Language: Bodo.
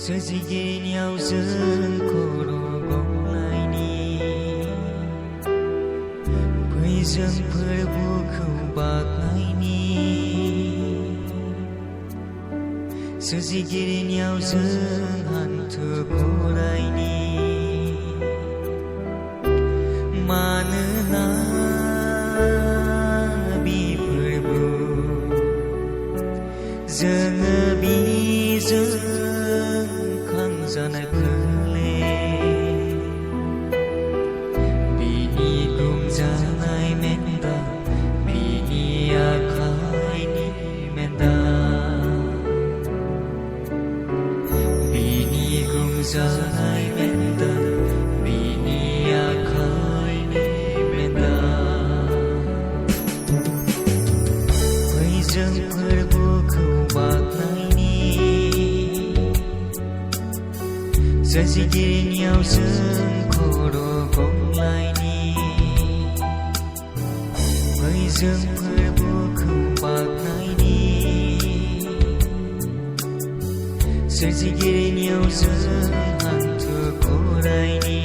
सोरजिगिरिनियाव जों खर' गंलायनि फै जों फोरबोखौ बाख्नायनि सोरजिगिरिनियाव जों हान्थु खरायनि मानोना बि फोरबो जोङो बिजों खांजानाय फोले बिनि गुंजानाय मेन्दा बिनि आखाइनि मेन्दा बिनि गुंजानाय मेन्दा बिनि आखाइनि मेन्दा फै जों फोरबोखौ बाख्नायनि सोरजिगिरिनियाव जों खर' गंलायनि फै जों फोरबोखौ बाख्नायनि सोरजिगिरिनियाव जों हान्थु खरायनि